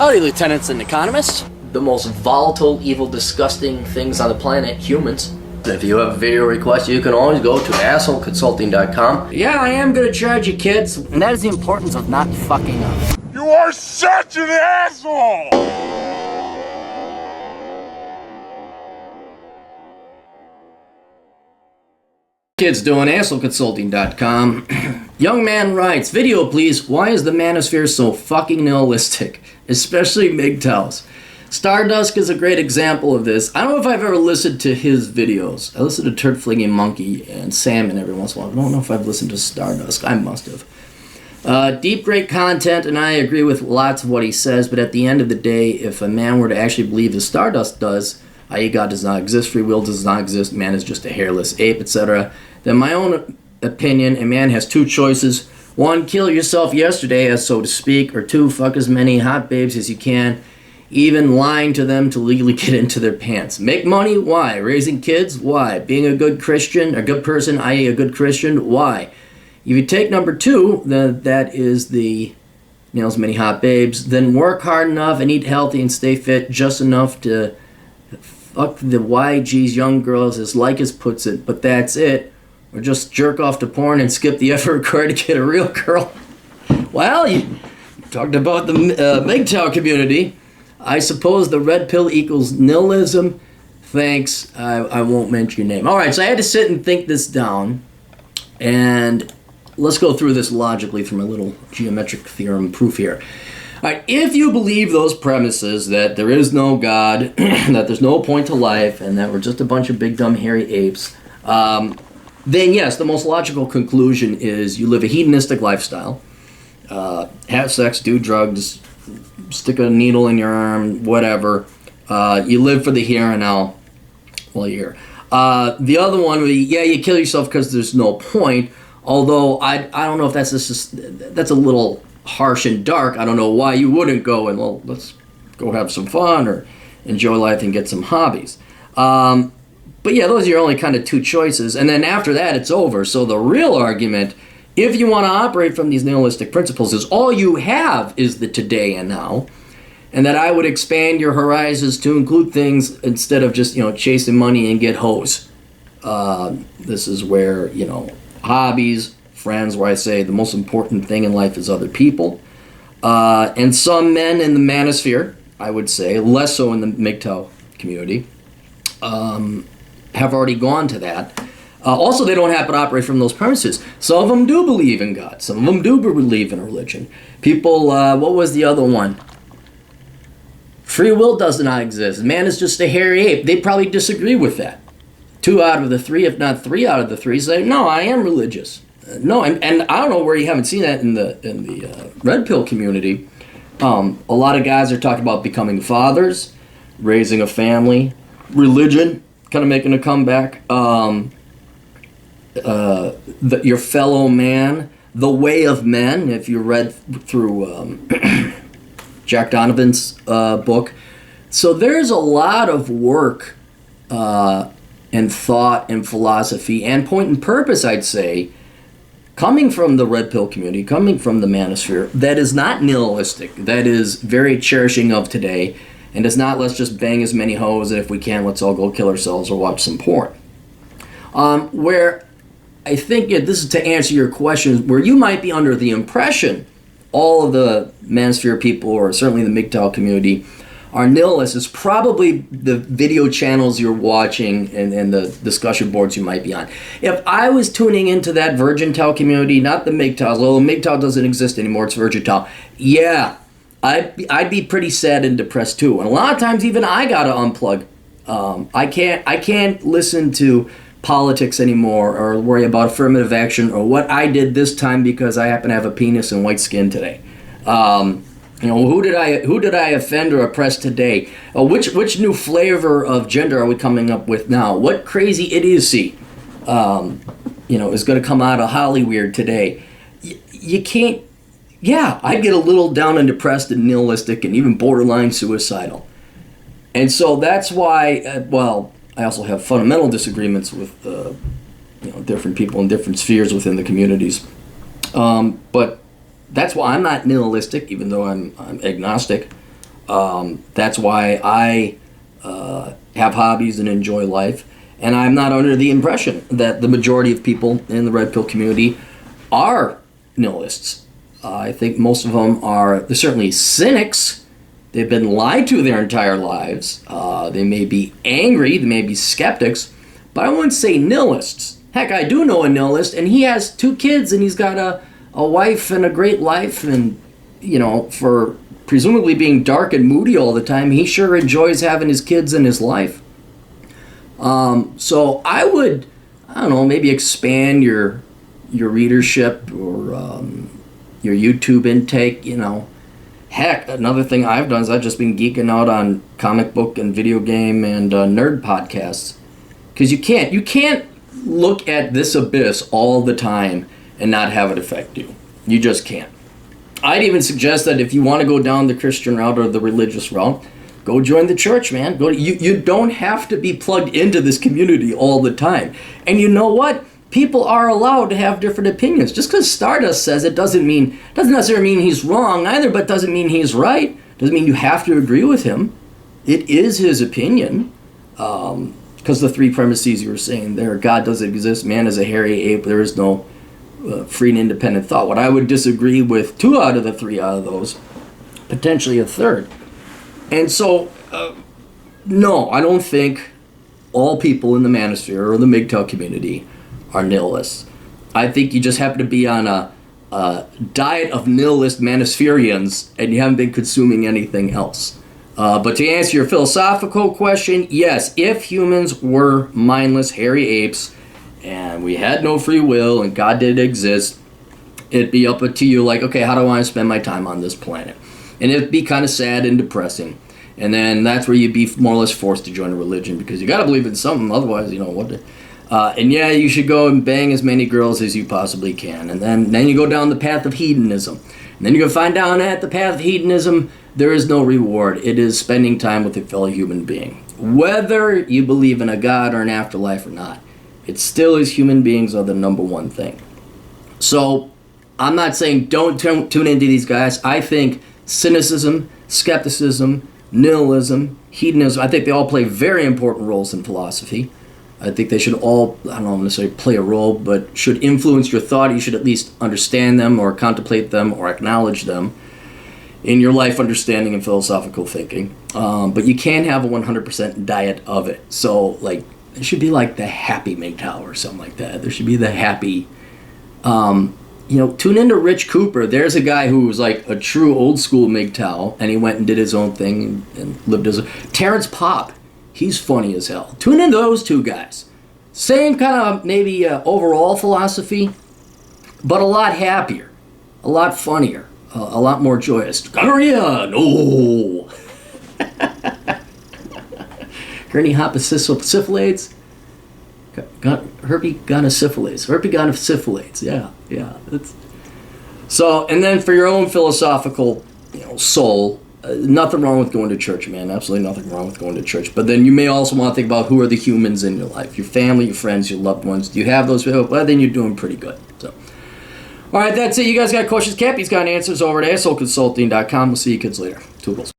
Howdy, lieutenants and economists. The most volatile, evil, disgusting things on the planet, humans. If you have a video request, you can always go to assholeconsulting.com. Yeah, I am gonna charge you, kids. And that is the importance of not fucking up. You are such an asshole! Kids doing assholeconsulting.com. Young man writes, video please, why is the Manosphere so fucking nihilistic? Especially MGTOWs. Stardust is a great example of this. I don't know if I've ever listened to his videos. I listen to Turd Flinging Monkey and Salmon every once in a while. I don't know if I've listened to Stardust. I must have. Deep, great content, and I agree with lots of what he says, but at the end of the day, if a man were to actually believe as Stardust does, i.e. God does not exist, free will does not exist, man is just a hairless ape, etc., then my own opinion, a man has two choices. One, kill yourself yesterday, as so to speak, or two, fuck as many hot babes as you can, even lying to them to legally get into their pants. Make money? Why? Raising kids? Why? Being a good Christian, a good person, i.e. a good Christian? Why? If you take number two, then that is the as many hot babes, then work hard enough and eat healthy and stay fit just enough to fuck the YG's young girls, as Lycus puts it, but that's it. Or just jerk off to porn and skip the effort required to get a real girl. Well, you talked about the MGTOW community. I suppose the red pill equals nihilism. Thanks, I won't mention your name. Alright, so I had to sit and think this down. And let's go through this logically from a little geometric theorem proof here. Alright, if you believe those premises that there is no God, that there's no point to life, and that we're just a bunch of big dumb hairy apes, then yes, the most logical conclusion is you live a hedonistic lifestyle, have sex, do drugs, stick a needle in your arm, whatever. You live for the here and now while you're here. The other one would be, yeah, you kill yourself because there's no point, although I don't know if that's a little harsh and dark. I don't know why you wouldn't go and, well, let's go have some fun or enjoy life and get some hobbies. But yeah, those are your only kind of two choices. And then after that, it's over. So the real argument, if you want to operate from these nihilistic principles, is all you have is the today and now. And that I would expand your horizons to include things instead of just, chasing money and get hoes. This is where, hobbies, friends, where I say the most important thing in life is other people. And some men in the Manosphere, I would say, less so in the MGTOW community, have already gone to that. Also, they don't happen to operate from those premises. Some of them do believe in God. Some of them do believe in religion. People, what was the other one? Free will does not exist. Man is just a hairy ape. They probably disagree with that. 2 out of the 3, if not 3 out of the 3, say, no, I am religious. No, and I don't know where you haven't seen that in the Red Pill community. A lot of guys are talking about becoming fathers, raising a family, religion, kind of making a comeback. Your fellow man, the way of men. If you read through Jack Donovan's book, so there's a lot of work and thought and philosophy and point and purpose, I'd say, coming from the Red Pill community, coming from the Manosphere, that is not nihilistic, that is very cherishing of today, and it's not let's just bang as many hoes, and if we can, let's all go kill ourselves or watch some porn. Where I think this is to answer your question, where you might be under the impression all of the Manosphere people, or certainly the MGTOW community, are nihilists, is probably the video channels you're watching and the discussion boards you might be on. If I was tuning into that Virgin Tau community, not the MGTOWs, although MGTOW doesn't exist anymore, it's Virgin Tau, yeah, I'd be pretty sad and depressed too. And a lot of times even I gotta unplug. I can't listen to politics anymore or worry about affirmative action or what I did this time because I happen to have a penis and white skin today. Who did I offend or oppress today? Which new flavor of gender are we coming up with now? What crazy idiocy is going to come out of Hollyweird today? You can't. Yeah, I get a little down and depressed and nihilistic and even borderline suicidal. And so that's why, I also have fundamental disagreements with different people in different spheres within the communities. But that's why I'm not nihilistic, even though I'm agnostic. That's why I have hobbies and enjoy life. And I'm not under the impression that the majority of people in the Red Pill community are nihilists. I think most of them they're certainly cynics. They've been lied to their entire lives. They may be angry, they may be skeptics, but I wouldn't say nihilists. Heck, I do know a nihilist, and he has 2 kids, and he's got a wife and a great life, and, for presumably being dark and moody all the time, he sure enjoys having his kids in his life. So I would, maybe expand your readership or your YouTube intake, Heck, another thing I've done is I've just been geeking out on comic book and video game and nerd podcasts. Because you can't look at this abyss all the time and not have it affect you. You just can't. I'd even suggest that if you want to go down the Christian route or the religious route, go join the church, man. You don't have to be plugged into this community all the time. And you know what? People are allowed to have different opinions. Just because Stardust says it doesn't necessarily mean he's wrong either, but doesn't mean he's right. Doesn't mean you have to agree with him. It is his opinion. Because the 3 premises you were saying there, God doesn't exist, man is a hairy ape, there is no free and independent thought. What I would disagree with 2 out of the 3 out of those, potentially a 3rd. And so, no, I don't think all people in the Manosphere or the MGTOW community are nihilists. I think you just happen to be on a diet of nihilist Manospherians and you haven't been consuming anything else. But to answer your philosophical question, yes, if humans were mindless, hairy apes and we had no free will and God did exist, it'd be up to you like, okay, how do I want to spend my time on this planet? And it'd be kind of sad and depressing. And then that's where you'd be more or less forced to join a religion because you got to believe in something, otherwise, and yeah, you should go and bang as many girls as you possibly can. And then you go down the path of hedonism. And then you're going to find out at the path of hedonism, there is no reward. It is spending time with a fellow human being. Whether you believe in a God or an afterlife or not, it still is human beings are the number one thing. So I'm not saying don't tune into these guys. I think cynicism, skepticism, nihilism, hedonism, I think they all play very important roles in philosophy. I think they should all, I don't know necessarily play a role, but should influence your thought. You should at least understand them or contemplate them or acknowledge them in your life understanding and philosophical thinking. But you can't have a 100% diet of it. So, it should be like the happy MGTOW or something like that. There should be the happy, tune into Rich Cooper. There's a guy who was like a true old school MGTOW, and he went and did his own thing and lived as a... Terrence Popp. He's funny as hell. Tune in those 2 guys. Same kind of maybe overall philosophy, but a lot happier, a lot funnier, a lot more joyous. Gonorrhea, no. Gurney syphilades. Herpy gonosyphilades. Herpy gonosyphilades. Yeah. So, and then for your own philosophical, soul. Nothing wrong with going to church, man. Absolutely nothing wrong with going to church. But then you may also want to think about who are the humans in your life. Your family, your friends, your loved ones. Do you have those people? Well, then you're doing pretty good. So, all right, that's it. You guys got questions? Cappy's got answers over at assholeconsulting.com. We'll see you kids later. Toodles.